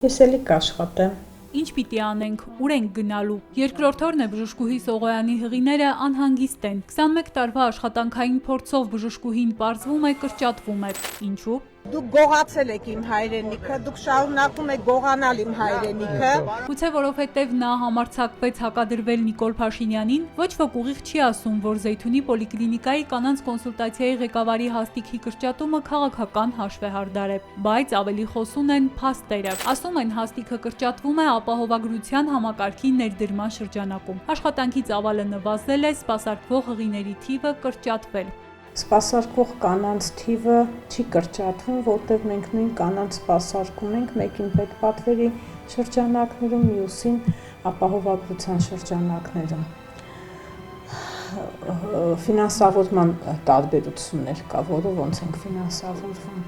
Ես էլի կաշխատեմ։ Ինչ պիտի անենք, ուր ենք գնալու։ Երկրորդ օրն է բժշկուհի Սողոյանի հղիները անհանգիստ են։ 21 տարվա աշխատանքային փորձով բժշկուհին պարզվում է կրճատվում է։ Ինչու՞։ Դուք գողացել եք իմ հայրենիքը, դուք շարունակում եք գողանալ իմ հայրենիքը։ Գուցե որովհետև նա համարձակվեց հակադրվել Նիկոլ Փաշինյանին, ոչ ոք ուղիղ չի ասում, որ Զեյթունի պոլիկլինիկայի կանանց կոնսուլտացիայի ղեկավարի հաստիքի կրճատումը քաղաքական հաշվեհարդար է, բայց ավելի խոսուն են փաստերը։ Ասում են հաստիքը կրճատվում է ապահովագրության համակարգի ներդրման շրջանակում։ Աշխատանքի ծավալը նվազել է, սպասարկվող հղիների թիվը կրճատվել։ Սպասարկող կանանց թիվը չի կրճատվում, որտեղ մենք նույն կանանց սպասարկում ենք, մեկին պետպատվերի շրջանակներում, մյուսին ապահովագրության շրջանակներում։ Ֆինանսավորման տարբերություններ կա, որը ոնց ենք ֆինանսավորվում։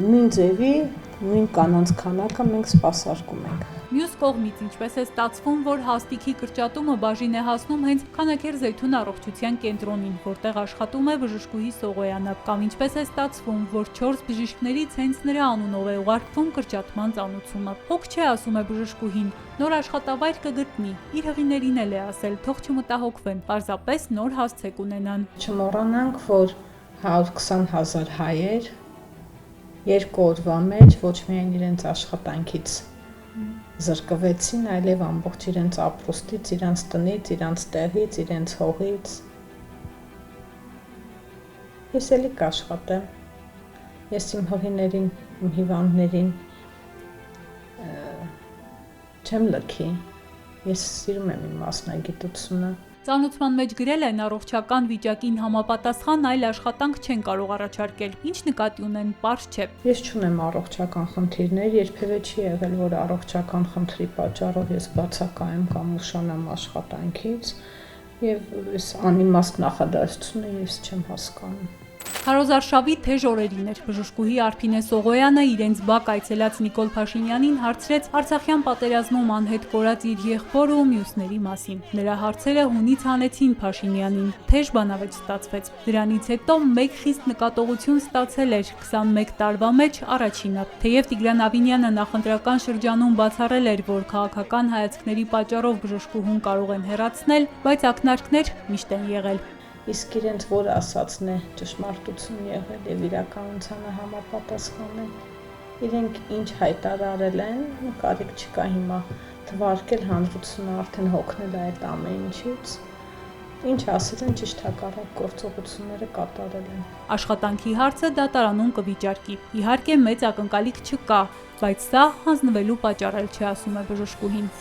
Նույն ձևի, նույն կանանց քանակը մենք սպասարկում ենք։ Մյուս կողմից ինչպես է ստացվում, որ հաստիքի կրճատումը բաժին է հասնում հենց Քանաքեր Զեյթուն առողջության կենտրոնին, որտեղ աշխատում է բժշկուհի Սողոյանը, կամ ինչպես է ստացվում, որ 4 բժիշկներից հենց նրա անունով է ուղարկվում կրճատման ծանուցումը։ Հոգ չէ, ասում է բժշկուհին, նոր աշխատավայր կգտնի, իր հղիներին էլ է ասել, թող չմտահոգվեն, պարզապես նոր հասցե կունենան։ Չմոռանանք, որ 120,000 հայեր երկու օրվա մեջ ոչ միայն իրենց աշխատանքից զրկվեցին, այլև ամբողջ իրենց ապրուստից, իրենց տնից, իրենց տեղից, իրենց հողից։ Ես էլի կաշխատեմ։ Ես իմ հղիներին, իմ հիվանդներին չեմ լքի։ Ես սիրում եմ իմ մասնագիտությունը։ Ծանուցման մեջ գրել են առողջական վիճակին համապատասխան այլ աշխատանք չեն կարող առաջարկել։ Ինչ նկատի ունեն, պարզ չէ։ Ես չունեմ առողջական խնդիրներ, երբևէ չի եղել, որ առողջական խնդրի պատճառով ես բացակայեմ կամ ուշանամ աշխատանքից, եւ այս անիմաստ նախադասությունը ես չեմ հասկանում։ Քարոզարշավի թեժ օրերին էր բժշկուհի Արփինե Սողոյանը իրենց բակ այցելած Նիկոլ Փաշինյանին հարցրեց Արցախյան պատերազմում անհետ կորած իր եղբորը ու մյուսների մասին։ Նրա հարցերը հունից հանեցին Փաշինյանին, թեժ բանավեճ ստացվեց։ Դրանից հետո մեկ խիստ նկատողություն ստացել էր 21 տարվա մեջ առաջինը։ Թեև Տիգրան Ավինյանը նախընտրական շրջանում բացառել էր, որ քաղաքական հայացքների պատճառով բժշկուհուն կարող են հեռացնել, բայց ակնարկներ միշտ են եղել։ Իսկ իրենց որ ասածն է ճշմարտություն եղել եւ իրականությանը համապատասխան է։ Իրենք ինչ հայտարարել են, կարիք չկա հիմա թվարկել, հանրությունը արդեն հոգնել է այդ ամեն ինչից։ Ինչ ասել են, ճիշտ հակառակ գործողությունները կատարել են։ Աշխատանքի հարցը դատարանում կվիճարկի։ Իհարկե մեծ ակնկալիք չկա, բայց սա հանձնվելու պատճառ չէ, ասում է բժշկուհին։